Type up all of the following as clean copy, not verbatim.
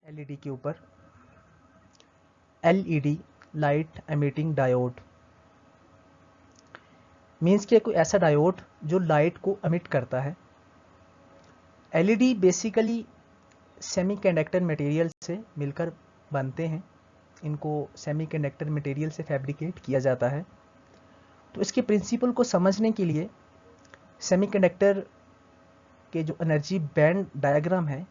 LED के ऊपर LED light emitting diode means कि कोई ऐसा डायोड जो लाइट को एमिट करता है। एलईडी बेसिकली सेमीकंडक्टर मटेरियल से मिलकर बनते हैं, इनको सेमीकंडक्टर मटेरियल से फैब्रिकेट किया जाता है। तो इसके प्रिंसिपल को समझने के लिए सेमीकंडक्टर के जो एनर्जी बैंड डायग्राम है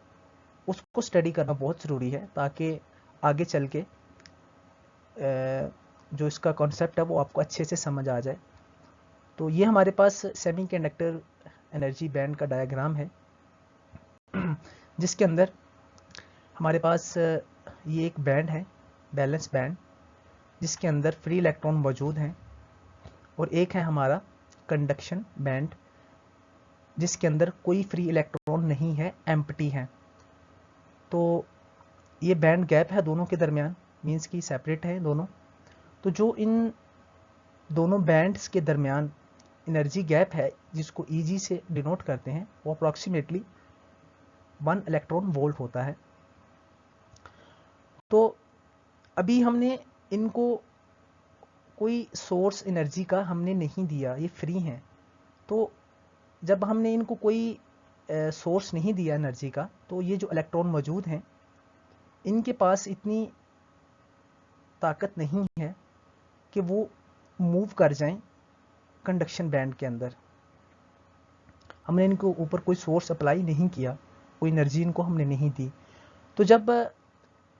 उसको स्टडी करना बहुत ज़रूरी है, ताकि आगे चल के जो इसका कॉन्सेप्ट है वो आपको अच्छे से समझ आ जाए। तो ये हमारे पास सेमीकंडक्टर एनर्जी बैंड का डायग्राम है, जिसके अंदर हमारे पास ये एक बैंड है, बैलेंस बैंड, जिसके अंदर फ्री इलेक्ट्रॉन मौजूद हैं, और एक है हमारा कंडक्शन बैंड, जिसके अंदर कोई फ्री इलेक्ट्रॉन नहीं है, एम्प्टी है। तो ये बैंड गैप है दोनों के दरमियान, मीन्स की सेपरेट है दोनों। तो जो इन दोनों बैंड्स के दरमियान एनर्जी गैप है, जिसको Eg से डिनोट करते हैं, वो अप्रॉक्सीमेटली 1 इलेक्ट्रॉन वोल्ट होता है। तो अभी हमने इनको कोई सोर्स एनर्जी का हमने नहीं दिया, ये फ्री हैं। तो जब हमने इनको कोई सोर्स नहीं दिया एनर्जी का, तो ये जो इलेक्ट्रॉन मौजूद हैं इनके पास इतनी ताकत नहीं है कि वो मूव कर जाएं कंडक्शन बैंड के अंदर। हमने इनको ऊपर कोई सोर्स अप्लाई नहीं किया, कोई एनर्जी इनको हमने नहीं दी। तो जब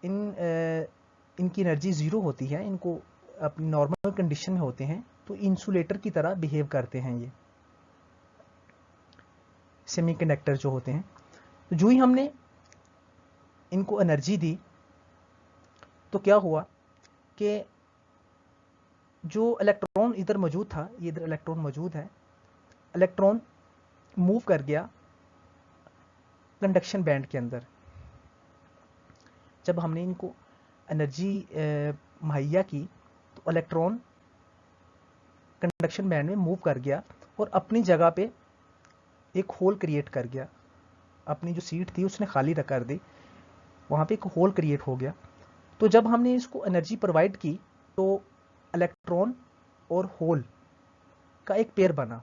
इनकी एनर्जी ज़ीरो होती है, इनको अपनी नॉर्मल कंडीशन में होते हैं, तो इंसुलेटर की तरह बिहेव करते हैं ये सेमीकंडक्टर जो होते हैं। तो जो ही हमने इनको एनर्जी दी, तो क्या हुआ कि जो इलेक्ट्रॉन इधर मौजूद था, ये इधर इलेक्ट्रॉन मौजूद है, इलेक्ट्रॉन मूव कर गया कंडक्शन बैंड के अंदर। जब हमने इनको एनर्जी मुहैया की, तो इलेक्ट्रॉन कंडक्शन बैंड में मूव कर गया और अपनी जगह पे एक होल क्रिएट कर गया। अपनी जो सीट थी उसने खाली कर दी, वहाँ पे एक होल क्रिएट हो गया। तो जब हमने इसको एनर्जी प्रोवाइड की, तो इलेक्ट्रॉन और होल का एक पेयर बना।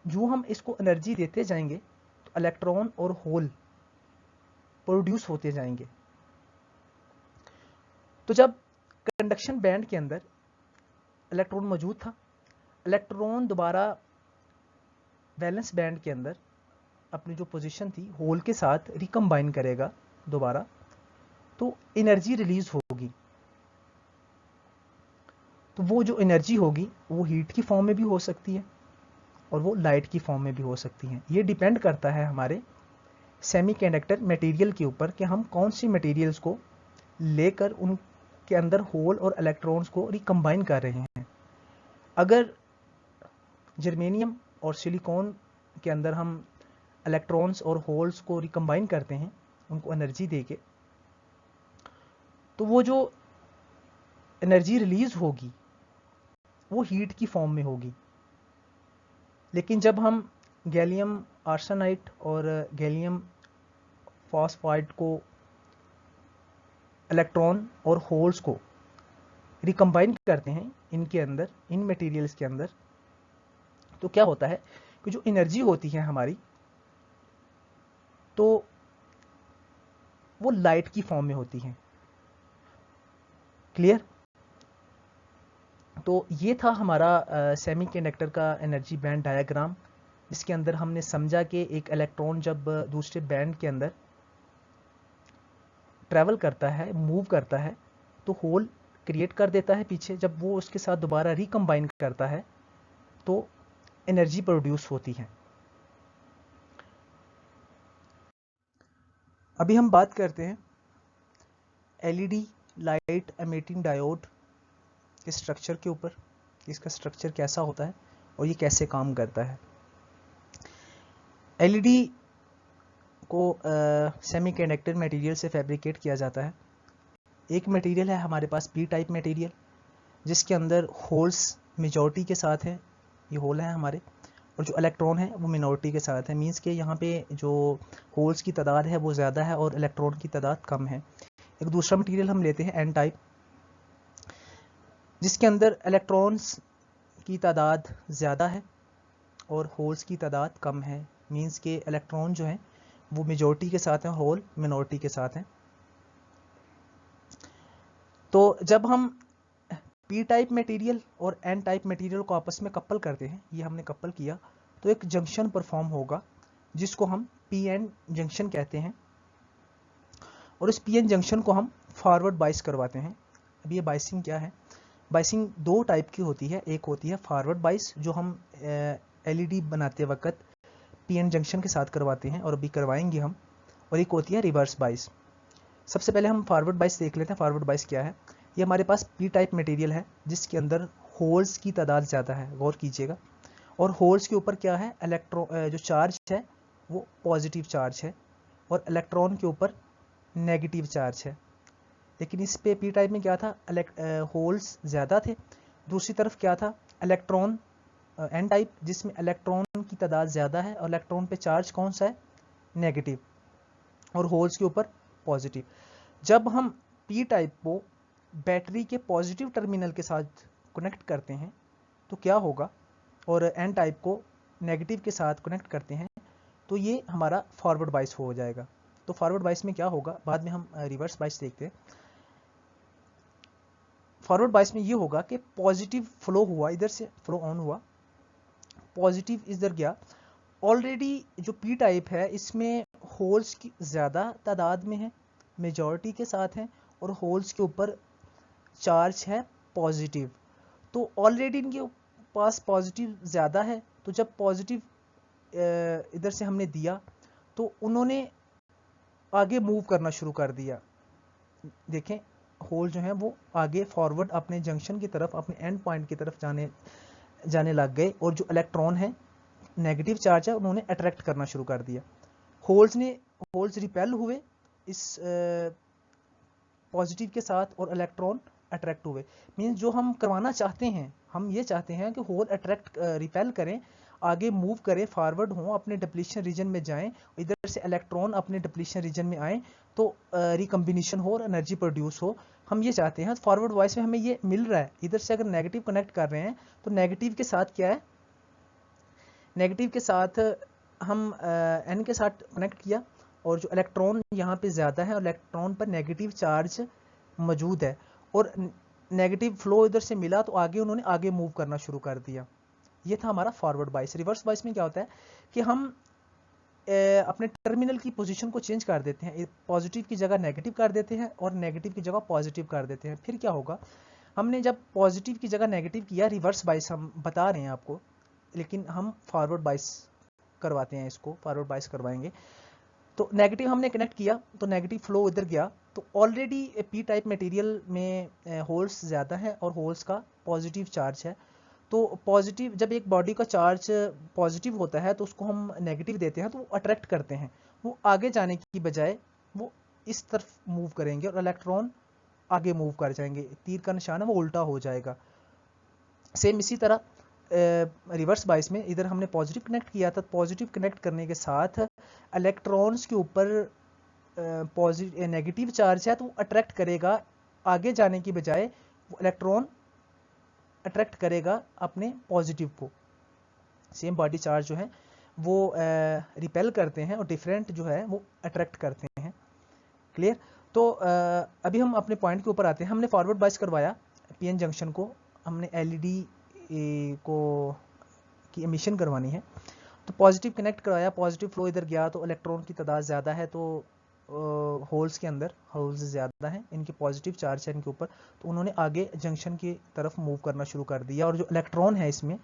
जो हम इसको एनर्जी देते जाएंगे, तो इलेक्ट्रॉन और होल प्रोड्यूस होते जाएंगे। तो जब कंडक्शन बैंड के अंदर इलेक्ट्रॉन मौजूद था, इलेक्ट्रॉन दोबारा वैलेंस बैंड के अंदर अपनी जो पोजीशन थी होल के साथ रिकम्बाइन करेगा दोबारा, तो एनर्जी रिलीज होगी। तो वो जो एनर्जी होगी वो हीट की फॉर्म में भी हो सकती है और वो लाइट की फॉर्म में भी हो सकती है। ये डिपेंड करता है हमारे सेमीकंडक्टर मटेरियल के ऊपर कि हम कौन सी मटेरियल्स को लेकर उनके अंदर होल और इलेक्ट्रॉन्स को रिकम्बाइन कर रहे हैं। अगर जर्मेनियम और सिलिकॉन के अंदर हम इलेक्ट्रॉन्स और होल्स को रिकम्बाइन करते हैं उनको एनर्जी देके, तो वो जो एनर्जी रिलीज होगी वो हीट की फॉर्म में होगी। लेकिन जब हम गैलियम आर्सेनाइड और गैलियम फॉस्फाइड को इलेक्ट्रॉन और होल्स को रिकम्बाइन करते हैं इनके अंदर, इन मटेरियल्स के अंदर, तो क्या होता है कि जो एनर्जी होती है हमारी, तो वो लाइट की फॉर्म में होती है। क्लियर? तो ये था हमारा सेमीकंडक्टर का एनर्जी बैंड डायग्राम, जिसके अंदर हमने समझा कि एक इलेक्ट्रॉन जब दूसरे बैंड के अंदर ट्रैवल करता है, मूव करता है, तो होल क्रिएट कर देता है पीछे। जब वो उसके साथ दोबारा रिकम्बाइन करता है तो एनर्जी प्रोड्यूस होती है। अभी हम बात करते हैं एलईडी लाइट एमिटिंग डायोड के स्ट्रक्चर के ऊपर, इसका स्ट्रक्चर कैसा होता है और ये कैसे काम करता है। एलईडी को सेमीकंडक्टर मटेरियल से फैब्रिकेट किया जाता है। एक मटेरियल है हमारे पास पी टाइप मटेरियल, जिसके अंदर होल्स मेजॉरिटी के साथ हैं, ये होल हैं हमारे, और जो इलेक्ट्रॉन है वो मिनॉरिटी के साथ है। मींस के यहाँ पे जो होल्स की तादाद है वो ज़्यादा है और इलेक्ट्रॉन की तादाद कम है। एक दूसरा मटेरियल हम लेते हैं एन टाइप, जिसके अंदर इलेक्ट्रॉन्स की तादाद ज़्यादा है और होल्स की तादाद कम है। मींस के इलेक्ट्रॉन जो हैं वो मेजॉरिटी के साथ हैं, होल मिनॉरिटी के साथ हैं। तो जब हम पी टाइप मटेरियल और एन टाइप मटेरियल को आपस में कपल करते हैं, ये हमने कपल किया, तो एक जंक्शन परफॉर्म होगा जिसको हम पी एन जंक्शन कहते हैं। और इस पी एन जंक्शन को हम फॉरवर्ड बाइस करवाते हैं। अब ये बाइसिंग क्या है? बाइसिंग दो टाइप की होती है। एक होती है फॉरवर्ड बाइस, जो हम एलईडी बनाते वक्त पीएन जंक्शन के साथ करवाते हैं और अभी करवाएंगे हम। और एक होती है रिवर्स बाइस। सबसे पहले हम फॉरवर्ड बाइस देख लेते हैं। फॉरवर्ड बाइस क्या है? ये हमारे पास पी टाइप मटेरियल है जिसके अंदर होल्स की तादाद ज़्यादा है, गौर कीजिएगा। और होल्स के ऊपर क्या है? जो चार्ज है वो पॉजिटिव चार्ज है और इलेक्ट्रॉन के ऊपर नेगेटिव चार्ज है। लेकिन इस पे पी टाइप में क्या था? होल्स ज़्यादा थे। दूसरी तरफ क्या था? इलेक्ट्रॉन एन टाइप, जिसमें इलेक्ट्रॉन की तादाद ज़्यादा है और इलेक्ट्रॉन पे चार्ज कौन सा है? नेगेटिव, और होल्स के ऊपर पॉजिटिव। जब हम पी टाइप को बैटरी के पॉजिटिव टर्मिनल के साथ कनेक्ट करते हैं तो क्या होगा, और एन टाइप को नेगेटिव के साथ कनेक्ट करते हैं तो ये हमारा फॉरवर्ड बाइस हो जाएगा। तो फॉरवर्ड बाइस में क्या होगा, बाद में हम रिवर्स बाइस देखते हैं। फॉरवर्ड बाइस में ये होगा कि पॉजिटिव फ्लो हुआ, इधर से फ्लो ऑन हुआ, पॉजिटिव इधर गया। ऑलरेडी जो पी टाइप है इसमें होल्स की ज़्यादा तादाद में है, मेजॉरिटी के साथ हैं, और होल्स के ऊपर चार्ज है पॉजिटिव। तो ऑलरेडी इनके पास पॉजिटिव ज़्यादा है, तो जब पॉजिटिव इधर से हमने दिया तो उन्होंने आगे मूव करना शुरू कर दिया। देखें, होल जो है वो आगे फॉरवर्ड अपने जंक्शन की तरफ, अपने एंड पॉइंट की तरफ जाने लग गए, और जो इलेक्ट्रॉन है नेगेटिव चार्ज है उन्होंने अट्रैक्ट करना शुरू कर दिया। होल्स रिपेल हुए इस पॉजिटिव के साथ और इलेक्ट्रॉन अट्रैक्ट हुए। मींस जो हम करवाना चाहते हैं, हम ये चाहते हैं कि होल अट्रैक्ट रिपेल करें, आगे मूव करें, फॉरवर्ड हों, अपने डिप्लीशन रीजन में जाएं, इधर से इलेक्ट्रॉन अपने डिप्लीशन रीजन में आए तो रिकम्बिनेशन हो और एनर्जी प्रोड्यूस हो, हम ये चाहते हैं। फॉरवर्ड वॉइस में हमें ये मिल रहा है। इधर से अगर नेगेटिव कनेक्ट कर रहे हैं तो नेगेटिव के साथ क्या है? नेगेटिव के साथ हम एन के साथ कनेक्ट किया, और जो इलेक्ट्रॉन यहाँ पे ज़्यादा है और इलेक्ट्रॉन पर नेगेटिव चार्ज मौजूद है, और नेगेटिव फ्लो इधर से मिला तो आगे उन्होंने आगे मूव करना शुरू कर दिया। ये था हमारा फॉरवर्ड बाइस। रिवर्स बाइस में क्या होता है कि हम अपने टर्मिनल की पोजीशन को चेंज कर देते हैं, पॉजिटिव की जगह नेगेटिव कर देते हैं और नेगेटिव की जगह पॉजिटिव कर देते हैं। फिर क्या होगा, हमने जब पॉजिटिव की जगह नेगेटिव किया, रिवर्स बाइस हम बता रहे हैं आपको, लेकिन हम फॉरवर्ड बाइस करवाते हैं, इसको फॉरवर्ड बाइस करवाएंगे। तो नेगेटिव हमने कनेक्ट किया तो नेगेटिव फ्लो इधर गया, तो ऑलरेडी पी टाइप मटेरियल में होल्स ज़्यादा है और होल्स का पॉजिटिव चार्ज है। तो पॉजिटिव, जब एक बॉडी का चार्ज पॉजिटिव होता है तो उसको हम नेगेटिव देते हैं तो वो अट्रैक्ट करते हैं, वो आगे जाने की बजाय वो इस तरफ मूव करेंगे और इलेक्ट्रॉन आगे मूव कर जाएंगे, तीर का निशान है वो उल्टा हो जाएगा। सेम इसी तरह रिवर्स बाइस में इधर हमने पॉजिटिव कनेक्ट किया था, पॉजिटिव कनेक्ट करने के साथ इलेक्ट्रॉन्स के ऊपर नेगेटिव चार्ज है तो वो अट्रैक्ट करेगा, आगे जाने की बजाय वो इलेक्ट्रॉन अट्रैक्ट करेगा अपने पॉजिटिव को। सेम बॉडी चार्ज जो है वो रिपेल करते हैं और डिफरेंट जो है वो अट्रैक्ट करते हैं। क्लियर? तो अभी हम अपने पॉइंट के ऊपर आते हैं। हमने फॉरवर्ड बाइस करवाया पीएन जंक्शन को, हमने एलईडी को की एमिशन करवानी है, तो पॉजिटिव कनेक्ट करवाया, पॉजिटिव फ्लो इधर गया तो इलेक्ट्रॉन की तादाद ज़्यादा है, तो होल्स के अंदर होल्स ज़्यादा हैं, इनके पॉजिटिव चार्ज है इनके ऊपर, तो उन्होंने आगे जंक्शन की तरफ मूव करना शुरू कर दिया, और जो इलेक्ट्रॉन है इसमें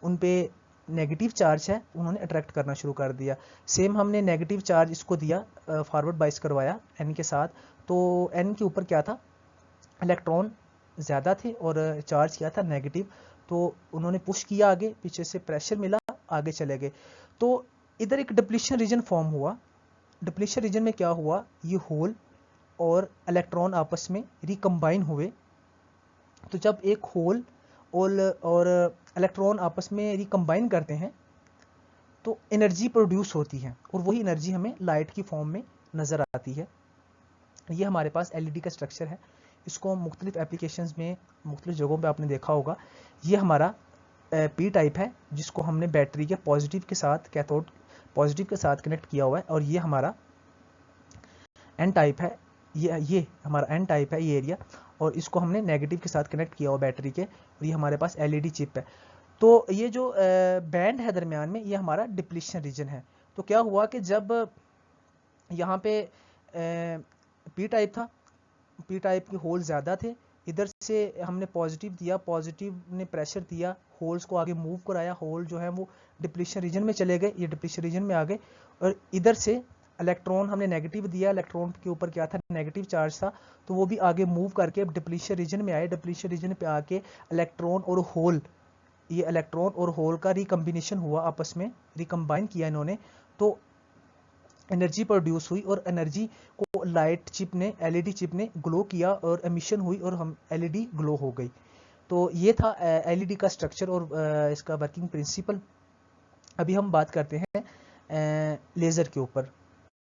उन पे नेगेटिव चार्ज है, उन्होंने अट्रैक्ट करना शुरू कर दिया। सेम हमने नेगेटिव चार्ज इसको दिया, फॉरवर्ड बाइस करवाया एन के साथ, तो एन के ऊपर क्या था? इलेक्ट्रॉन ज़्यादा थे और चार्ज क्या था? नेगेटिव। तो उन्होंने पुश किया आगे, पीछे से प्रेशर मिला, आगे चले गए। तो इधर एक डिप्लीशन रीजन फॉर्म हुआ। डिप्लीशन रीजन में क्या हुआ, ये होल और इलेक्ट्रॉन आपस में रिकम्बाइन हुए। तो जब एक होल और इलेक्ट्रॉन आपस में रिकम्बाइन करते हैं तो एनर्जी प्रोड्यूस होती है और वही एनर्जी हमें लाइट की फॉर्म में नज़र आती है। ये हमारे पास एलईडी का स्ट्रक्चर है। इसको मुख्तलिफ एप्लीकेशंस में मुख्तलिफ जगहों पे आपने देखा होगा। ये हमारा पी टाइप है जिसको हमने बैटरी के पॉजिटिव के साथ, कैथोड पॉजिटिव के साथ कनेक्ट किया हुआ है, और ये हमारा एन टाइप है। ये हमारा एन टाइप है ये एरिया, और इसको हमने नेगेटिव के साथ कनेक्ट किया हुआ बैटरी के, और ये हमारे पास एलईडी चिप है। तो ये जो बैंड है दरमियान में, ये हमारा डिप्लीशन रीजन है। तो क्या हुआ कि जब यहाँ पे पी टाइप था, पी टाइप के होल ज़्यादा थे, इधर से हमने पॉजिटिव दिया, पॉजिटिव ने प्रेशर दिया, होल्स को आगे मूव कराया, होल जो है वो डिप्लीशन रीजन में चले गए, ये डिप्लीशन रीजन में आ गए। और इधर से इलेक्ट्रॉन हमने नेगेटिव दिया, इलेक्ट्रॉन के ऊपर क्या था, नेगेटिव चार्ज था, तो वो भी आगे मूव करके डिप्लीशन रीजन में आए। डिप्लीशन रीजन पे आके इलेक्ट्रॉन और होल, ये इलेक्ट्रॉन और होल का रिकम्बिनेशन हुआ, आपस में रिकम्बाइन किया इन्होंने, तो एनर्जी प्रोड्यूस हुई, और एनर्जी को लाइट चिप ने, एलईडी चिप ने ग्लो किया, और एमिशन हुई, और हम एलईडी ग्लो हो गई। तो ये था एलईडी का स्ट्रक्चर और इसका वर्किंग प्रिंसिपल। अभी हम बात करते हैं लेज़र के ऊपर।